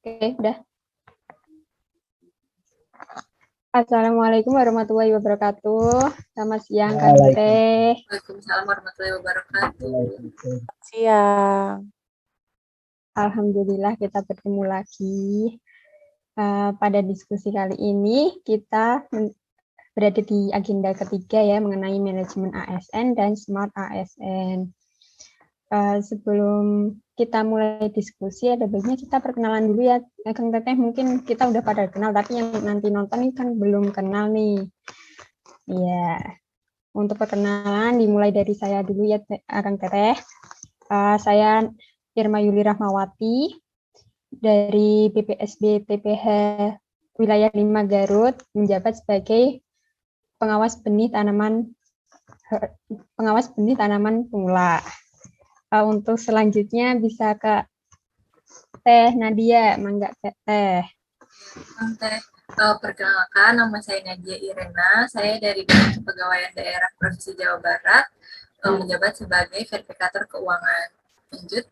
Oke, udah. Assalamualaikum warahmatullahi wabarakatuh. Selamat siang, Kak Teh. Waalaikumsalam warahmatullahi wabarakatuh. Siang. Alhamdulillah kita bertemu lagi. Pada diskusi kali ini kita berada di agenda ketiga ya mengenai manajemen ASN dan smart ASN. Sebelum kita mulai diskusi, ada baiknya kita perkenalan dulu ya, Kang Teteh. Mungkin kita udah pada kenal, tapi yang nanti nonton ini kan belum kenal nih. Iya, untuk perkenalan dimulai dari saya dulu ya, Kang Teteh. Saya Irma Yuli Rahmawati dari BPSB TPH Wilayah 5 Garut, menjabat sebagai pengawas benih tanaman pemula. Untuk selanjutnya bisa ke Teh Nadia, mangga Teh. Perkenalkan, nama saya Nadia Irena. Saya dari Dinas Kepegawaian Daerah Provinsi Jawa Barat, menjabat sebagai verifikator keuangan. Lanjut.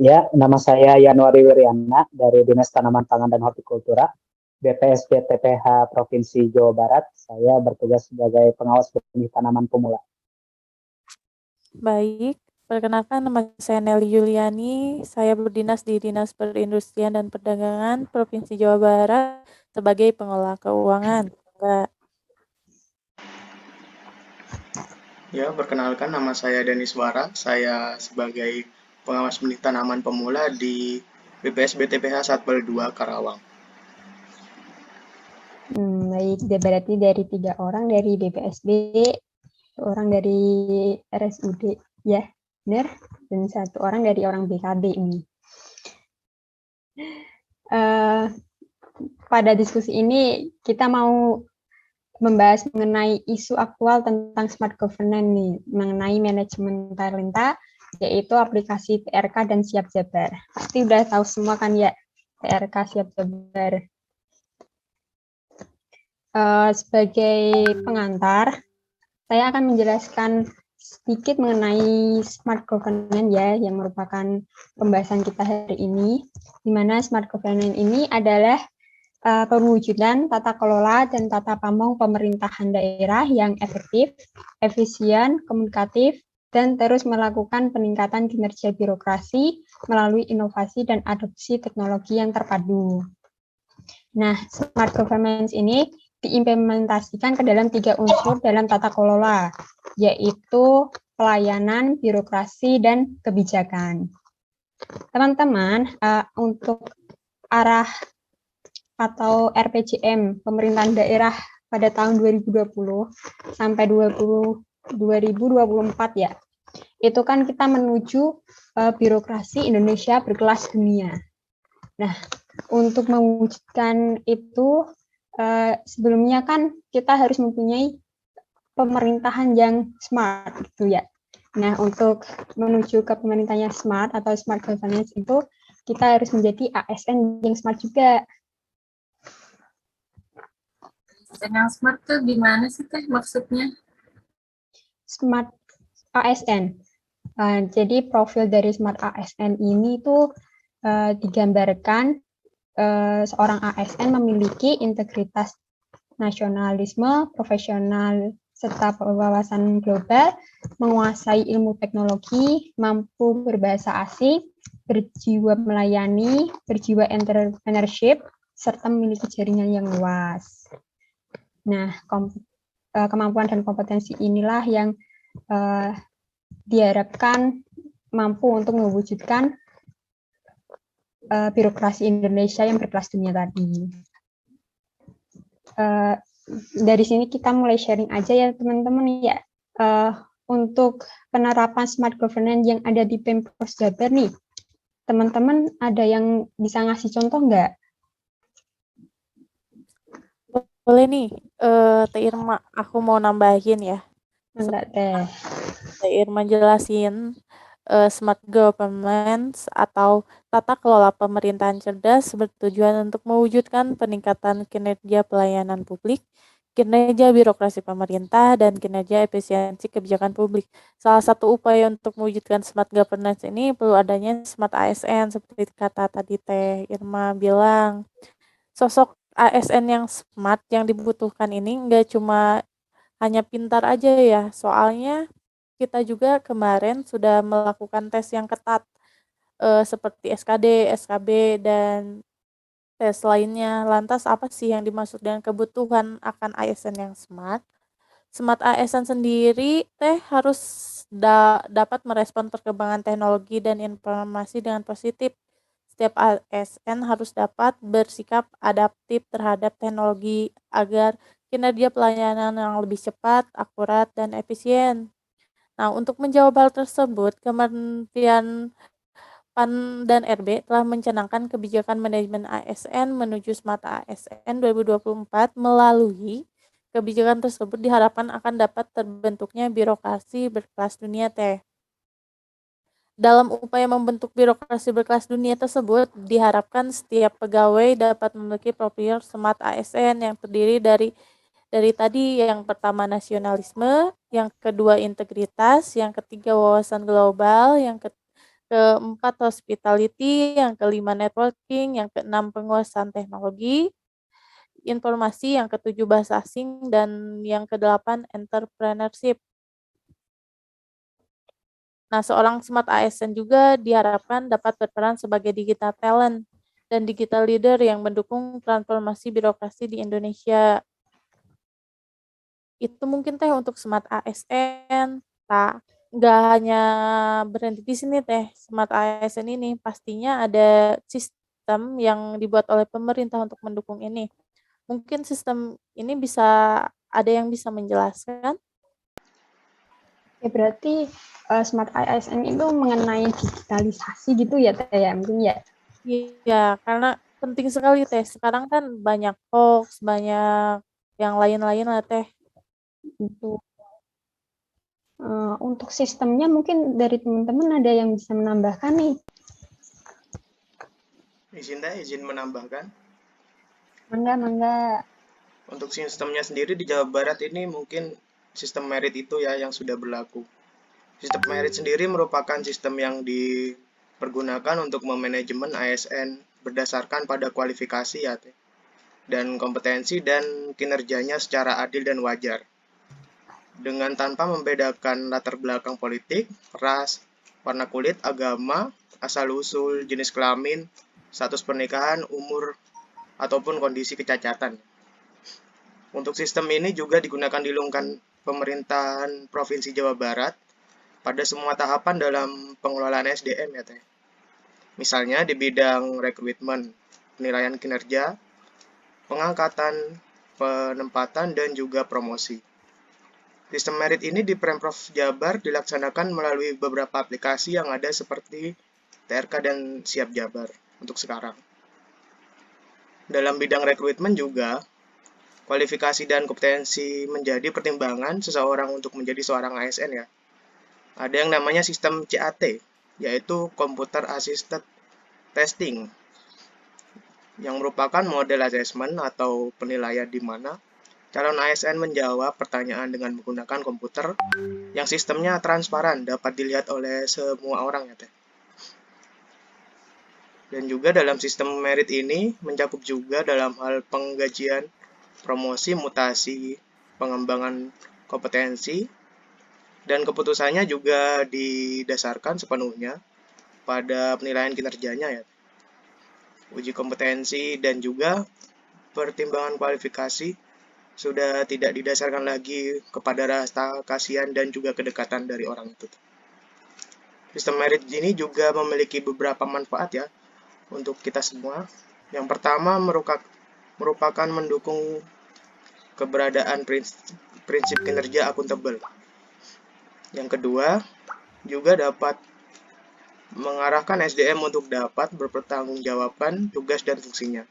Ya, nama saya Yanuari Wiryana dari Dinas Tanaman Pangan dan Hortikultura, BPSB TPH Provinsi Jawa Barat. Saya bertugas sebagai pengawas benih tanaman pemula. Baik, perkenalkan nama saya Nelly Yuliani. Saya berdinas di Dinas Perindustrian dan Perdagangan Provinsi Jawa Barat sebagai pengelola keuangan. Mbak. Ya, perkenalkan nama saya Denis Wara. Saya sebagai pengawas benih tanaman pemula di BPSB TPH Satpol 2 Karawang. Baik, berarti dari 3 orang dari BPSB, 1 orang dari RSUD, ya, benar? Dan 1 orang dari orang BKD ini. Pada diskusi ini kita mau membahas mengenai isu aktual tentang smart governance nih, mengenai manajemen talenta, yaitu aplikasi TRK dan Siap Jabar. Pasti udah tahu semua kan ya, TRK Siap Jabar. Sebagai pengantar, saya akan menjelaskan sedikit mengenai smart governance ya, yang merupakan pembahasan kita hari ini, di mana smart governance ini adalah perwujudan tata kelola dan tata pamong pemerintahan daerah yang efektif, efisien, komunikatif, dan terus melakukan peningkatan kinerja birokrasi melalui inovasi dan adopsi teknologi yang terpadu. Nah, smart governance ini diimplementasikan ke dalam 3 unsur dalam tata kelola, yaitu pelayanan, birokrasi, dan kebijakan. Teman-teman, untuk arah atau RPJM pemerintahan daerah pada tahun 2020 sampai 2024 ya, itu kan kita menuju birokrasi Indonesia berkelas dunia. Nah, untuk mewujudkan itu sebelumnya kan kita harus mempunyai pemerintahan yang smart gitu ya. Nah, untuk menuju ke pemerintahan yang smart atau smart governance itu kita harus menjadi ASN yang smart juga. Yang smart tuh gimana sih Teh maksudnya? Smart ASN. Jadi profil dari smart ASN ini tuh digambarkan seorang ASN memiliki integritas, nasionalisme, profesional, serta wawasan global, menguasai ilmu teknologi, mampu berbahasa asing, berjiwa melayani, berjiwa entrepreneurship, serta memiliki jaringan yang luas. Nah, kemampuan dan kompetensi inilah yang diharapkan mampu untuk mewujudkan birokrasi Indonesia yang berkelas dunia tadi. Dari sini kita mulai sharing aja ya teman-teman ya. Untuk penerapan smart governance yang ada di Pemprov Jabar nih, teman-teman ada yang bisa ngasih contoh nggak? Boleh nih, Teh Irma, aku mau nambahin ya. Enggak Teh. Teh Irma jelasin smart governance atau tata kelola pemerintahan cerdas bertujuan untuk mewujudkan peningkatan kinerja pelayanan publik, kinerja birokrasi pemerintah, dan kinerja efisiensi kebijakan publik. Salah satu upaya untuk mewujudkan smart governance ini perlu adanya smart ASN, seperti kata tadi Teh Irma bilang. Sosok ASN yang smart yang dibutuhkan ini nggak cuma hanya pintar aja ya, soalnya kita juga kemarin sudah melakukan tes yang ketat, seperti SKD, SKB, dan tes lainnya. Lantas apa sih yang dimaksud dengan kebutuhan akan ASN yang smart? Smart ASN sendiri teh harus dapat merespon perkembangan teknologi dan informasi dengan positif. Setiap ASN harus dapat bersikap adaptif terhadap teknologi agar kinerja pelayanan yang lebih cepat, akurat, dan efisien. Nah, untuk menjawab hal tersebut, Kementerian PAN dan RB telah mencanangkan kebijakan manajemen ASN menuju Smart ASN 2024. Melalui kebijakan tersebut diharapkan akan dapat terbentuknya birokrasi berkelas dunia Teh. Dalam upaya membentuk birokrasi berkelas dunia tersebut, diharapkan setiap pegawai dapat memiliki profil Smart ASN yang terdiri dari tadi yang pertama nasionalisme, yang kedua integritas, yang ketiga wawasan global, yang keempat hospitality, yang kelima networking, yang keenam penguasaan teknologi, informasi, yang ketujuh bahasa asing, dan yang kedelapan entrepreneurship. Nah, seorang smart ASN juga diharapkan dapat berperan sebagai digital talent dan digital leader yang mendukung transformasi birokrasi di Indonesia. Itu mungkin Teh untuk smart ASN. Nggak hanya berhenti di sini Teh, smart ASN ini pastinya ada sistem yang dibuat oleh pemerintah untuk mendukung ini. Mungkin sistem ini ada yang bisa menjelaskan? Ya, berarti smart ASN itu mengenai digitalisasi gitu ya Teh ya, mungkin ya. Iya, karena penting sekali Teh. Sekarang kan banyak hoax, banyak yang lain-lain lah Teh. Itu. Untuk sistemnya mungkin dari teman-teman ada yang bisa menambahkan nih. Izin menambahkan. Mangga. Untuk sistemnya sendiri di Jawa Barat ini mungkin sistem merit itu ya yang sudah berlaku. Sistem merit sendiri merupakan sistem yang dipergunakan untuk memanajemen ASN berdasarkan pada kualifikasi ya, dan kompetensi dan kinerjanya secara adil dan wajar. Dengan tanpa membedakan latar belakang politik, ras, warna kulit, agama, asal-usul, jenis kelamin, status pernikahan, umur, ataupun kondisi kecacatan. Untuk sistem ini juga digunakan di lingkungan pemerintahan Provinsi Jawa Barat pada semua tahapan dalam pengelolaan SDM ya Teh. Misalnya di bidang rekrutmen, penilaian kinerja, pengangkatan, penempatan, dan juga promosi. Sistem merit ini di Pemprov Jabar dilaksanakan melalui beberapa aplikasi yang ada seperti TRK dan Siap Jabar untuk sekarang. Dalam bidang rekrutmen juga, kualifikasi dan kompetensi menjadi pertimbangan seseorang untuk menjadi seorang ASN ya. Ada yang namanya sistem CAT, yaitu Computer Assisted Testing, yang merupakan model assessment atau penilaian di mana calon ASN menjawab pertanyaan dengan menggunakan komputer yang sistemnya transparan, dapat dilihat oleh semua orang ya Teh. Dan juga dalam sistem merit ini mencakup juga dalam hal penggajian, promosi, mutasi, pengembangan kompetensi, dan keputusannya juga didasarkan sepenuhnya pada penilaian kinerjanya ya. Uji kompetensi dan juga pertimbangan kualifikasi sudah tidak didasarkan lagi kepada rasa kasihan dan juga kedekatan dari orang itu. Sistem merit ini juga memiliki beberapa manfaat ya untuk kita semua. Yang pertama merupakan mendukung keberadaan prinsip kinerja akuntabel. Yang kedua, juga dapat mengarahkan SDM untuk dapat berpertanggungjawabkan tugas dan fungsinya.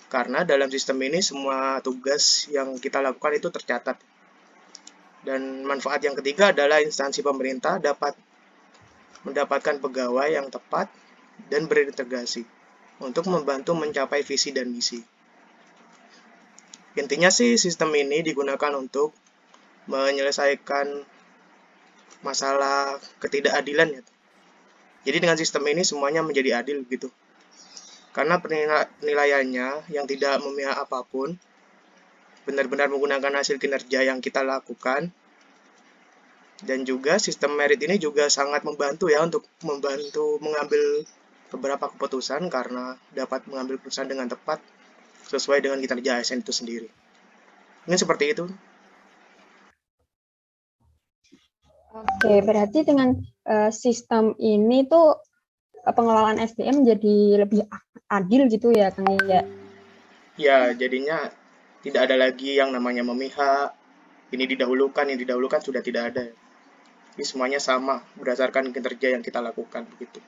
Karena dalam sistem ini semua tugas yang kita lakukan itu tercatat. Dan manfaat yang ketiga adalah instansi pemerintah dapat mendapatkan pegawai yang tepat dan berintegrasi untuk membantu mencapai visi dan misi. Intinya sih sistem ini digunakan untuk menyelesaikan masalah ketidakadilan ya. Jadi dengan sistem ini semuanya menjadi adil gitu. Karena penilaiannya yang tidak memihak apapun, benar-benar menggunakan hasil kinerja yang kita lakukan. Dan juga sistem merit ini juga sangat membantu ya untuk membantu mengambil beberapa keputusan karena dapat mengambil keputusan dengan tepat sesuai dengan kinerja ASN itu sendiri. Ini seperti itu. Oke, berarti dengan sistem ini tuh pengelolaan SDM jadi lebih adil gitu ya, Kang ya? Ya, jadinya tidak ada lagi yang namanya memihak, ini didahulukan sudah tidak ada. Jadi semuanya sama berdasarkan kinerja yang kita lakukan begitu.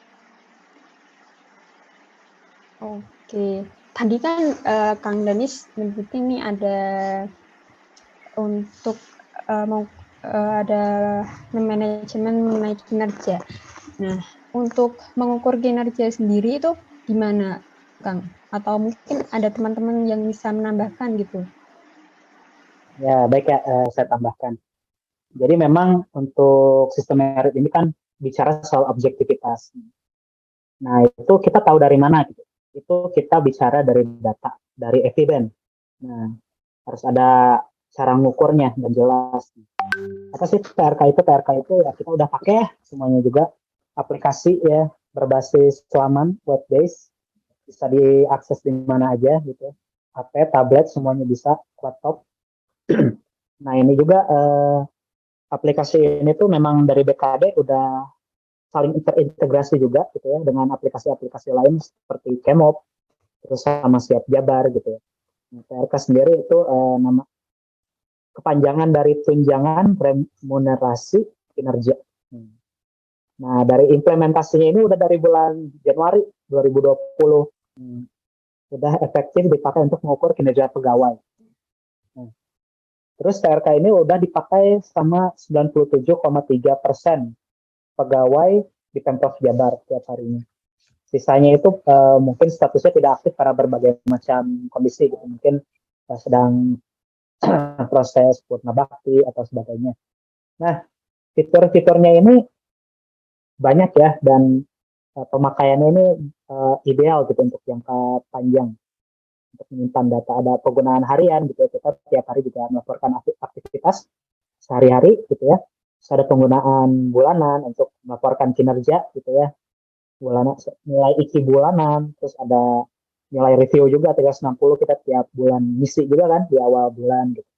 Oke, tadi kan Kang Danis nyebutin nih ada untuk ada manajemen mengenai kinerja. Nah, untuk mengukur kinerja sendiri itu gimana, Kang? Atau mungkin ada teman-teman yang bisa menambahkan gitu? Ya, baik ya, saya tambahkan. Jadi memang untuk sistem merit ini kan bicara soal objektivitas. Nah, itu kita tahu dari mana gitu. Itu kita bicara dari data, dari evidence. Nah, harus ada cara ngukurnya dan jelas. Apa sih TRK itu? TRK itu ya kita udah pakai ya semuanya juga. Aplikasi ya berbasis Slaman, web based, bisa diakses di mana aja gitu. HP, tablet semuanya bisa, laptop. Nah ini juga aplikasi ini tuh memang dari BKD udah saling terintegrasi juga gitu ya dengan aplikasi-aplikasi lain seperti Kemop, terus sama Siap Jabar gitu ya. Nah, TRK sendiri itu nama kepanjangan dari tunjangan remunerasi kinerja. Nah, dari implementasinya ini udah dari bulan Januari 2020. Sudah efektif dipakai untuk mengukur kinerja pegawai. Nah, terus TRK ini udah dipakai sama 97,3% pegawai di Pemprov Jabar tiap harinya. Sisanya itu mungkin statusnya tidak aktif karena berbagai macam kondisi gitu. Mungkin sedang proses purna bakti atau sebagainya. Nah, fitur-fiturnya ini banyak ya dan pemakaiannya ini ideal gitu untuk jangka panjang untuk menyimpan data. Ada penggunaan harian gitu ya, kita tiap hari juga melaporkan aktivitas sehari-hari gitu ya. Terus ada penggunaan bulanan untuk melaporkan kinerja gitu ya, bulanan nilai IKI bulanan, terus ada nilai review juga 360 kita tiap bulan ngisi juga kan di awal bulan gitu.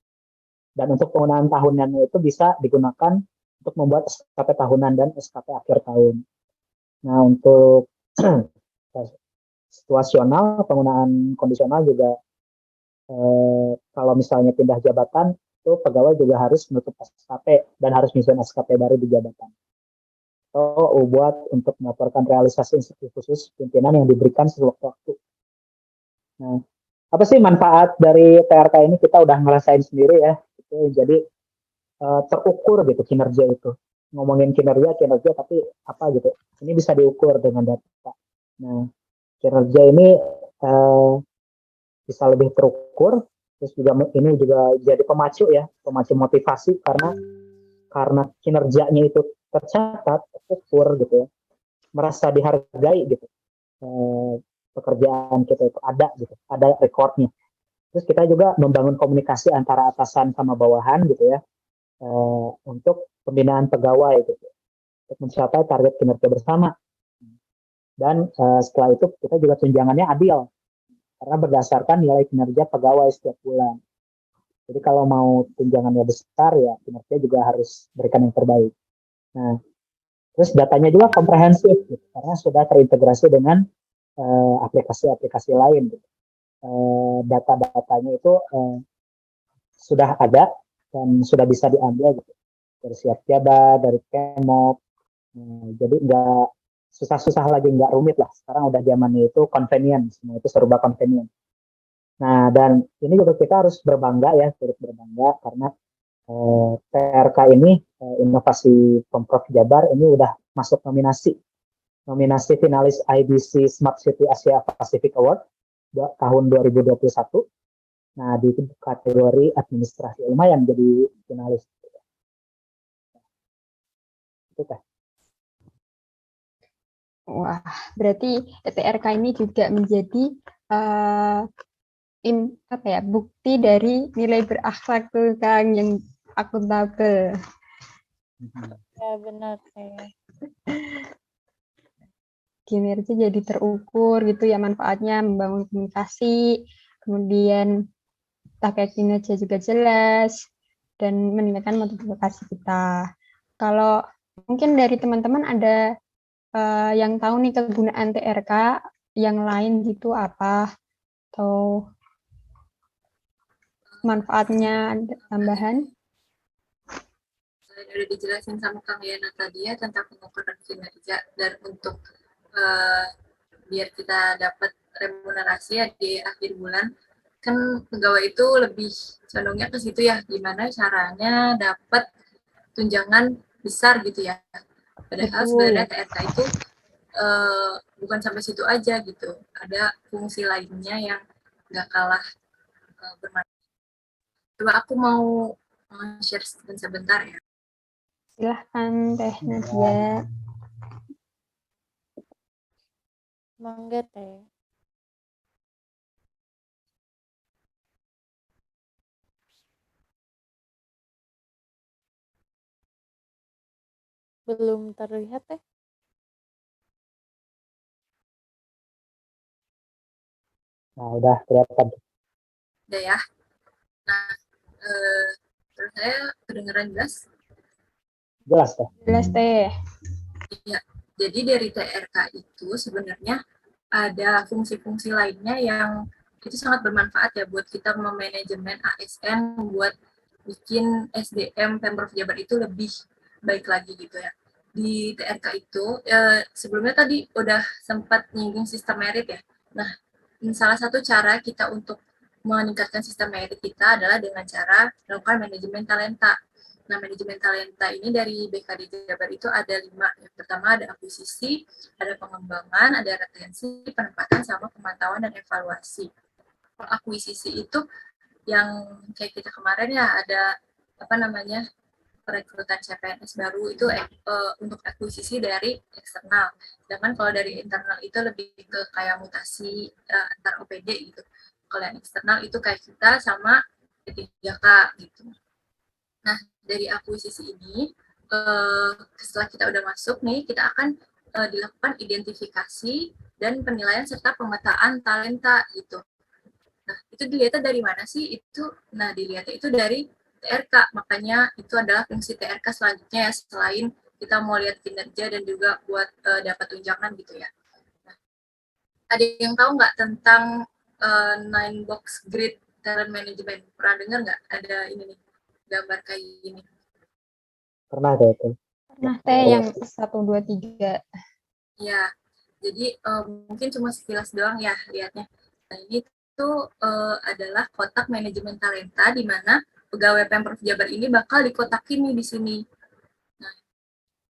Dan untuk penggunaan tahunannya itu bisa digunakan untuk membuat SKP tahunan dan SKP akhir tahun. Nah, untuk situasional, penggunaan kondisional juga kalau misalnya pindah jabatan, itu pegawai juga harus menutup SKP dan harus menyusun SKP baru di jabatan. Atau buat untuk melaporkan realisasi instruksi khusus pimpinan yang diberikan sewaktu-waktu. Nah, apa sih manfaat dari TRK ini? Kita udah ngerasain sendiri ya. Jadi terukur gitu kinerja itu. Ngomongin kinerja tapi apa gitu. Ini bisa diukur dengan data. Nah, kinerja ini bisa lebih terukur. Terus juga ini juga jadi pemacu ya, pemacu motivasi karena kinerjanya itu tercatat, terukur gitu ya. Merasa dihargai gitu. Pekerjaan kita itu ada gitu, ada rekornya. Terus kita juga membangun komunikasi antara atasan sama bawahan gitu ya, untuk pembinaan pegawai gitu, untuk mencapai target kinerja bersama. Dan setelah itu kita juga tunjangannya adil, karena berdasarkan nilai kinerja pegawai setiap bulan. Jadi kalau mau tunjangannya besar ya kinerja juga harus berikan yang terbaik. Nah, terus datanya juga komprehensif gitu, karena sudah terintegrasi dengan aplikasi-aplikasi lain gitu. Data-datanya itu sudah ada dan sudah bisa diambil gitu dari Siap Jabar, dari Kemop. Jadi nggak susah-susah lagi, nggak rumit lah. Sekarang udah zamannya itu convenient, semua itu serba convenient. Nah, dan ini juga kita harus berbangga ya, turut berbangga karena TRK ini inovasi Pemprov Jabar ini udah masuk nominasi finalis IBC Smart City Asia Pacific Award tahun 2021. Nah, di kategori administrasi lumayan jadi finalis. Itu Teh. Wah, berarti TRK ini juga menjadi bukti dari nilai berakhlak tuh Kang yang akuntabel. Ya benar Teh. Kinerja jadi terukur gitu ya manfaatnya membangun komunikasi, kemudian pakai kinerja juga jelas dan meningkatkan motivasi kita. Kalau mungkin dari teman-teman ada yang tahu nih kegunaan TRK yang lain gitu apa atau manfaatnya tambahan? Udah dijelasin sama Kang Yana tadi ya tentang pengukuran kinerja dan untuk biar kita dapat remunerasi ya di akhir bulan, kan pegawai itu lebih condongnya ke situ ya, gimana caranya dapat tunjangan besar gitu ya. Padahal sebenarnya TRK itu bukan sampai situ aja gitu, ada fungsi lainnya yang nggak kalah bermanfaat. Coba aku mau share sebentar ya. Silahkan Teh Nadia. Mangga Teh. Belum terlihat Teh. Nah, udah kelihatan. Udah ya. Nah, terus saya kedengeran jelas? Jelas Teh. Jelas Teh. Iya. Jadi dari TRK itu sebenarnya ada fungsi-fungsi lainnya yang itu sangat bermanfaat ya buat kita memanajemen ASN, buat bikin SDM Pemprov Jabar itu lebih baik lagi gitu ya. Di TRK itu sebelumnya tadi udah sempat nyinggung sistem merit ya. Nah, salah satu cara kita untuk meningkatkan sistem merit kita adalah dengan cara melakukan manajemen talenta. Nah, manajemen talenta ini dari BKD Jabar itu ada 5. Yang pertama ada akuisisi, ada pengembangan, ada retensi, penempatan, sama pemantauan dan evaluasi. Kalau akuisisi itu yang kayak kita kemarin ya ada perekrutan CPNS baru itu untuk akuisisi dari eksternal. Sedangkan kalau dari internal itu lebih ke kayak mutasi antar OPD gitu. Kalau yang eksternal itu kayak kita sama P3K gitu. Nah, dari akuisisi ini, setelah kita udah masuk nih, kita akan dilakukan identifikasi dan penilaian serta pemetaan talenta gitu. Nah, itu dilihatnya dari mana sih? Nah, dilihatnya itu dari TRK. Makanya itu adalah fungsi TRK selanjutnya ya, selain kita mau lihat kinerja dan juga buat dapat tunjangan gitu ya. Nah, ada yang tahu nggak tentang 9 box grid talent management? Pernah dengar nggak ada ini nih, gambar kayak gini? Pernah Teh itu. Pernah Teh yang 1, 2, 3. Ya, jadi mungkin cuma sekilas doang ya lihatnya. Nah, ini tuh adalah kotak manajemen talenta di mana pegawai Pemprov Jabar ini bakal dikotakin nih di sini. Nah,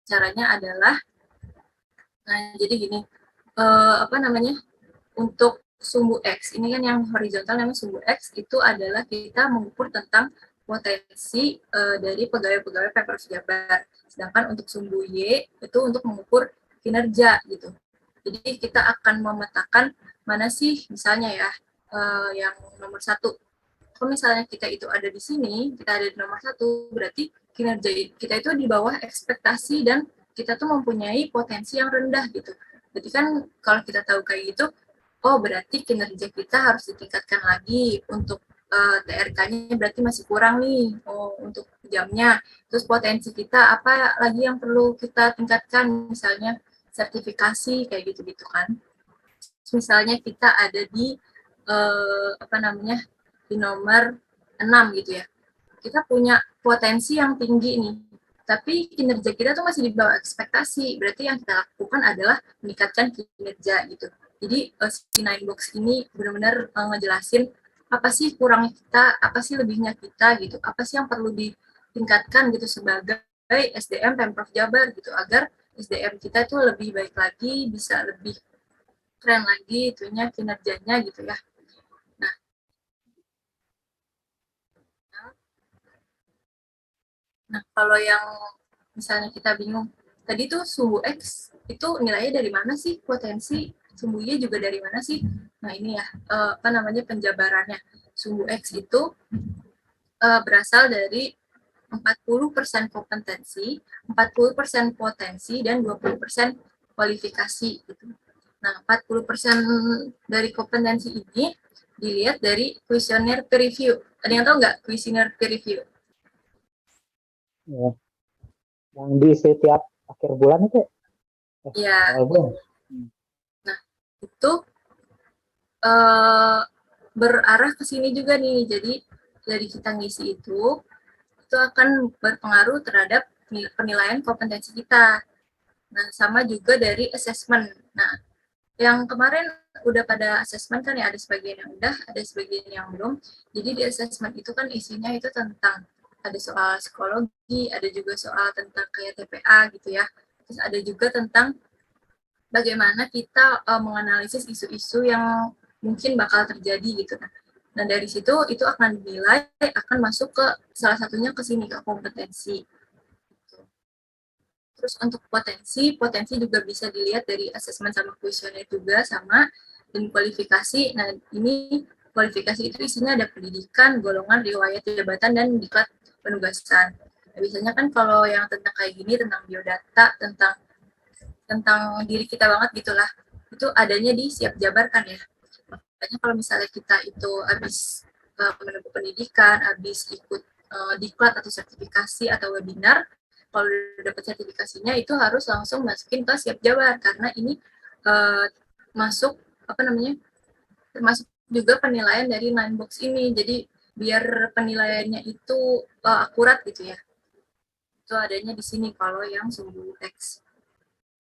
caranya adalah, jadi gini, untuk sumbu X, ini kan yang horizontal namanya sumbu X, itu adalah kita mengukur tentang potensi dari pegawai-pegawai Pemprov Jabar. Sedangkan untuk sumbu Y, itu untuk mengukur kinerja gitu. Jadi kita akan memetakan mana sih misalnya ya, yang nomor 1. Kalau misalnya kita itu ada di sini, kita ada di nomor 1, berarti kinerja kita itu di bawah ekspektasi dan kita tuh mempunyai potensi yang rendah gitu. Berarti kan kalau kita tahu kayak gitu, oh berarti kinerja kita harus ditingkatkan lagi untuk TRK-nya berarti masih kurang nih, untuk jamnya. Terus potensi kita apa lagi yang perlu kita tingkatkan, misalnya sertifikasi kayak gitu-gitu kan. Misalnya kita ada di di nomor 6 gitu ya. Kita punya potensi yang tinggi nih, tapi kinerja kita tuh masih di bawah ekspektasi. Berarti yang kita lakukan adalah meningkatkan kinerja gitu. Jadi si 9 box ini benar-benar ngejelasin apa sih kurangnya kita, apa sih lebihnya kita gitu, apa sih yang perlu ditingkatkan gitu sebagai SDM Pemprov Jabar gitu, agar SDM kita tuh lebih baik lagi, bisa lebih keren lagi itunya kinerjanya gitu ya. Nah, Nah, kalau yang misalnya kita bingung, tadi tuh sumbu X itu nilainya dari mana sih, potensi sumbu Y juga dari mana sih? Nah, ini ya, apa namanya, penjabarannya. Sumbu X itu berasal dari 40% kompetensi, 40% potensi, dan 20% kualifikasi. Gitu. Nah, 40% dari kompetensi ini dilihat dari kuesioner peer review. Ada yang tahu nggak kuesioner peer review? Ya. Yang di setiap akhir bulan itu Ya. awal bulan. Nah, itu berarah ke sini juga nih. Jadi dari kita ngisi itu akan berpengaruh terhadap penilaian kompetensi kita. Nah, sama juga dari assessment. Nah, yang kemarin udah pada assessment kan ya, ada sebagian yang udah, ada sebagian yang belum. Jadi di assessment itu kan isinya itu tentang ada soal psikologi, ada juga soal tentang kayak TPA gitu ya. Terus ada juga tentang bagaimana kita menganalisis isu-isu yang mungkin bakal terjadi gitu. Nah, dari situ itu akan dinilai, akan masuk ke salah satunya ke sini, ke kompetensi. Terus untuk potensi juga bisa dilihat dari asesmen sama kuesioner juga sama, dan kualifikasi. Nah, ini kualifikasi itu isinya ada pendidikan, golongan, riwayat jabatan, dan diklat penugasan. Nah, biasanya kan kalau yang tentang kayak gini, tentang biodata, tentang diri kita banget gitulah, itu adanya di siap jabar kan ya. Makanya kalau misalnya kita itu habis menempuh pendidikan, habis ikut diklat atau sertifikasi atau webinar, kalau dapat sertifikasinya itu harus langsung masukin ke siap jabar, karena ini masuk apa namanya, termasuk juga penilaian dari 9box ini. Jadi biar penilaiannya itu akurat gitu ya. Itu adanya di sini kalau yang sumbu X.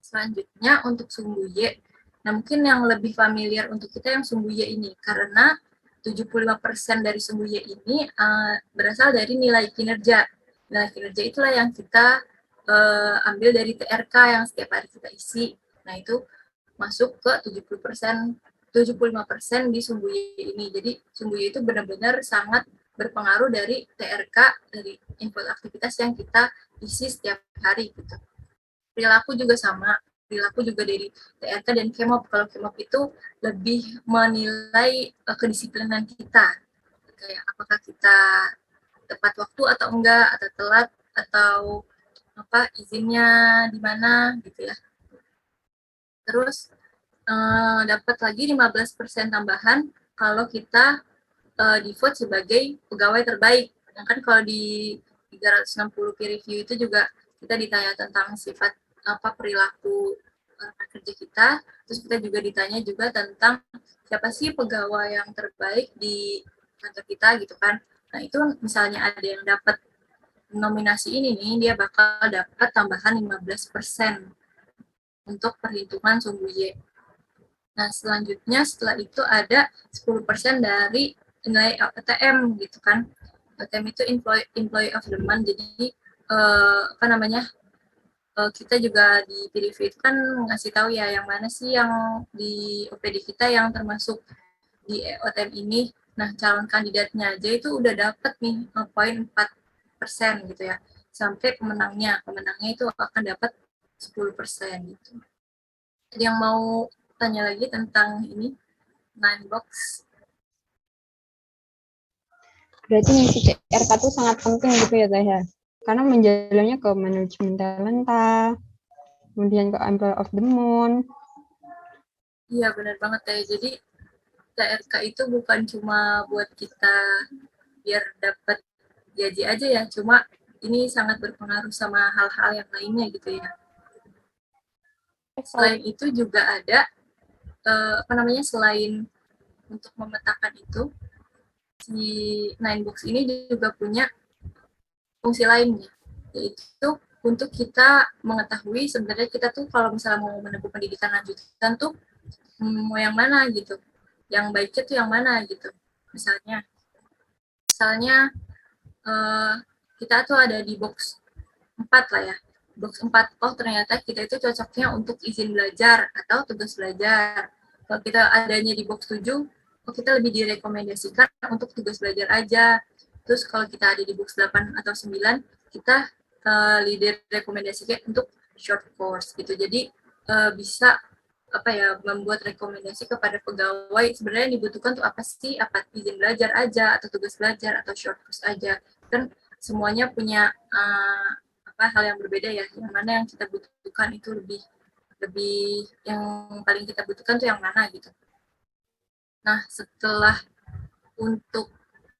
Selanjutnya untuk sumbu Y. Nah, mungkin yang lebih familiar untuk kita yang sumbu Y ini, karena 75% dari sumbu Y ini berasal dari nilai kinerja. Nilai kinerja itulah yang kita ambil dari TRK yang setiap hari kita isi. Nah, itu masuk ke 75% di sumbu Y ini. Jadi, sumbu Y itu benar-benar sangat berpengaruh dari TRK, dari input aktivitas yang kita isi setiap hari gitu. Perilaku juga sama, perilaku juga dari TRK dan KEMOP. Kalau KEMOP itu lebih menilai kedisiplinan kita, kayak apakah kita tepat waktu atau enggak, atau telat, atau apa izinnya di mana gitu ya. Terus dapat lagi 15% tambahan kalau kita di vote sebagai pegawai terbaik. Kan kalau di 360 peer review itu juga kita ditanya tentang sifat apa perilaku rekan kerja kita, terus kita juga ditanya juga tentang siapa sih pegawai yang terbaik di kantor kita gitu kan. Nah, itu misalnya ada yang dapat nominasi ini nih, dia bakal dapat tambahan 15% untuk perhitungan sumbu Y. Nah, selanjutnya setelah itu ada 10% dari nilai OTM gitu kan. OTM itu employee of the month. Jadi apa namanya? Kita juga di PDV itu kan ngasih tahu ya yang mana sih yang di OPD kita yang termasuk di OTM ini. Nah, calon kandidatnya aja itu udah dapat nih poin 4% gitu ya. Sampai pemenangnya itu akan dapat 10% gitu. Jadi yang mau tanya lagi tentang ini 9box. Berarti ngisi TRK itu sangat penting gitu ya Teh ya. Karena menjalannya ke manajemen talenta, kemudian ke employee of the month. Iya benar banget Teh. Jadi TRK itu bukan cuma buat kita biar dapat gaji aja ya, cuma ini sangat berpengaruh sama hal-hal yang lainnya gitu ya. Selain itu juga ada apa namanya, selain untuk memetakan itu, si 9box ini juga punya fungsi lainnya, yaitu untuk kita mengetahui sebenarnya kita tuh kalau misalnya mau menempuh pendidikan lanjutan tuh mau yang mana gitu, yang baiknya tuh yang mana gitu. Misalnya kita tuh ada di box 4 lah ya, box 4, oh ternyata kita itu cocoknya untuk izin belajar atau tugas belajar. Kalau kita adanya di box 7, oh kita lebih direkomendasikan untuk tugas belajar aja. Terus kalau kita ada di box 8 atau 9, kita leader rekomendasikan untuk short course gitu. Jadi bisa membuat rekomendasi kepada pegawai sebenarnya yang dibutuhkan tuh apa sih, apa izin belajar aja atau tugas belajar atau short course aja. Kan semuanya punya hal yang berbeda ya. Yang mana yang kita butuhkan itu lebih yang paling kita butuhkan tuh yang mana gitu. Nah, setelah untuk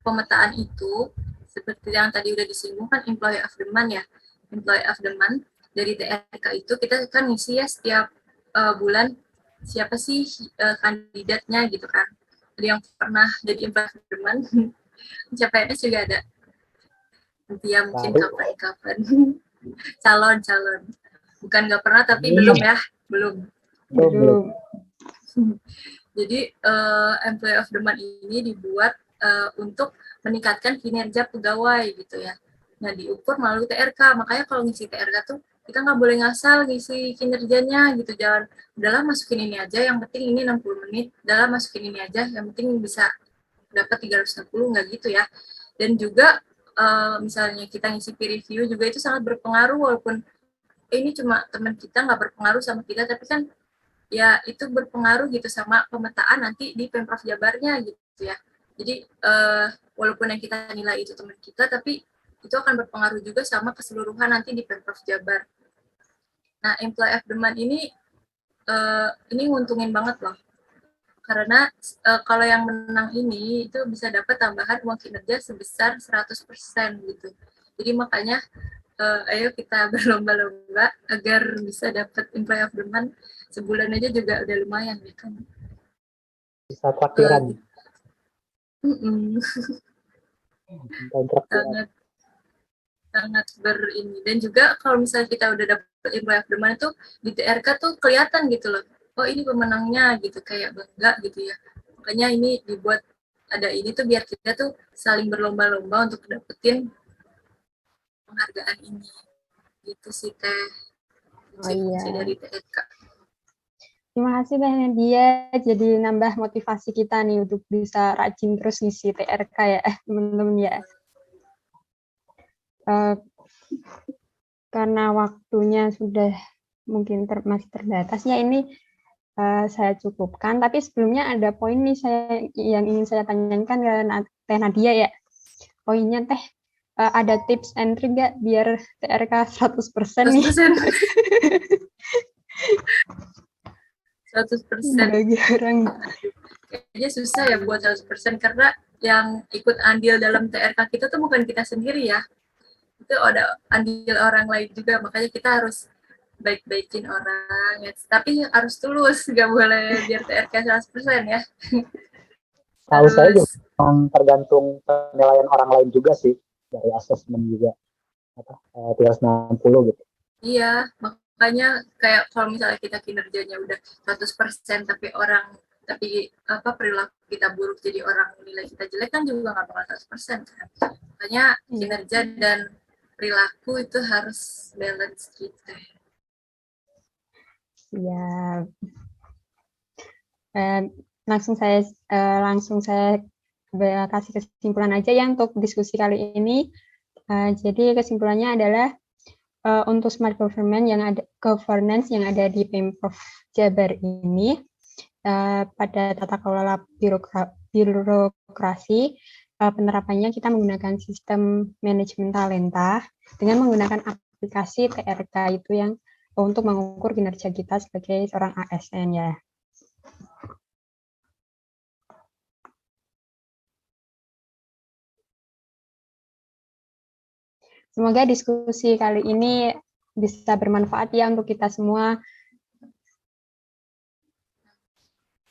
pemetaan itu seperti yang tadi udah disinggung kan employee of the month ya. Employee of the month dari TRK itu kita kan ngisi ya setiap bulan siapa sih kandidatnya gitu kan. Ada yang pernah jadi employee of the month, CPNS juga ada. Nanti ya mungkin kapan-kapan. calon. Bukan nggak pernah tapi belum ya, belum. Jadi employee of the month ini dibuat untuk meningkatkan kinerja pegawai gitu ya. Nah, diukur melalui TRK. Makanya kalau ngisi TRK tuh kita nggak boleh ngasal ngisi kinerjanya gitu. Jangan, udahlah masukin ini aja, yang penting ini 60 menit. Udahlah masukin ini aja, yang penting bisa dapat 360, nggak gitu ya. Dan juga misalnya kita ngisi peer review juga itu sangat berpengaruh, walaupun ini cuma teman kita nggak berpengaruh sama kita, tapi kan ya itu berpengaruh gitu sama pemetaan nanti di Pemprov Jabarnya gitu ya. Jadi walaupun yang kita nilai itu teman kita, tapi itu akan berpengaruh juga sama keseluruhan nanti di Pemprov Jabar. Nah, employee of the month ini nguntungin banget loh. Karena kalau yang menang ini itu bisa dapat tambahan uang kinerja sebesar 100% gitu. Jadi makanya ayo kita berlomba-lomba agar bisa dapat employee of the month. Sebulan aja juga udah lumayan ya kan. Bisa traktiran. sangat berini. Dan juga kalau misalnya kita udah dapet employee of the month itu di TRK tuh kelihatan gitu loh, oh ini pemenangnya gitu, kayak bangga gitu ya. Makanya ini dibuat ada ini tuh biar kita tuh saling berlomba-lomba untuk dapetin penghargaan ini gitu sih Teh. Fungsi dari TRK. Terima kasih Teh Nadia, jadi nambah motivasi kita nih untuk bisa rajin terus ngisi TRK ya teman-teman ya. Karena waktunya sudah mungkin masih terbatas ya, ini saya cukupkan. Tapi sebelumnya ada poin nih yang ingin saya tanyakan ke Teh Nadia ya. Poinnya Teh, ada tips and trick nggak biar TRK 100% nih? 100%. Bagi orang. Kayaknya susah ya buat 100% karena yang ikut andil dalam TRK kita tuh bukan kita sendiri ya. Itu ada andil orang lain juga, makanya kita harus baik-baikin orang ya. Tapi harus tulus, nggak boleh biar TRK 100% ya. Tahu saya juga tergantung penilaian orang lain juga sih, dari asesmen juga 360 gitu. Iya, makanya kayak kalau misalnya kita kinerjanya udah 100% tapi perilaku kita buruk jadi orang nilai kita jelek kan juga nggak bakal 100% kan. Makanya kinerja dan perilaku itu harus balance gitu. Ya, langsung saya kasih kesimpulan aja ya untuk diskusi kali ini. Jadi kesimpulannya adalah untuk smart governance yang ada di Pemprov Jabar ini pada tata kelola birokrasi, penerapannya kita menggunakan sistem manajemen talenta dengan menggunakan aplikasi TRK itu yang untuk mengukur kinerja kita sebagai seorang ASN ya. Semoga diskusi kali ini bisa bermanfaat ya untuk kita semua.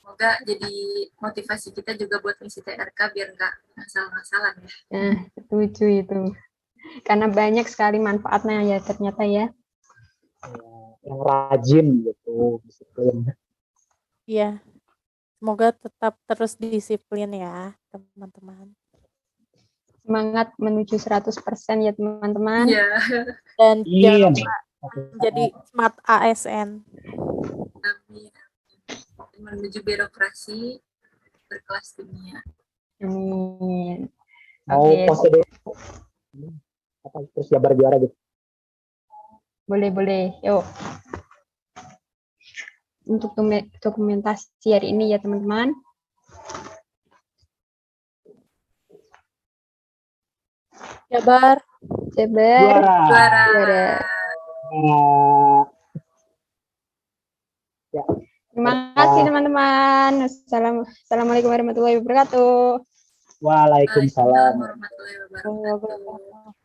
Semoga jadi motivasi kita juga buat ngisi TRK biar nggak ngasal-ngasalan ya. Nah, setuju itu. Karena banyak sekali manfaatnya ya ternyata ya. Yang rajin gitu, disiplin. Iya. Semoga tetap terus disiplin ya, teman-teman. Semangat menuju 100% ya teman-teman. Iya. Dan jangan lupa jadi smart ASN. Amin. Menuju birokrasi berkelas dunia. Amin. Mau pose dulu. Terus Jabar juara gitu. Boleh. Yuk. Untuk dokumentasi hari ini ya, teman-teman. Jabar. Juara. Ya. Terima kasih, teman-teman. Assalamualaikum warahmatullahi wabarakatuh. Waalaikumsalam. Warahmatullahi wabarakatuh.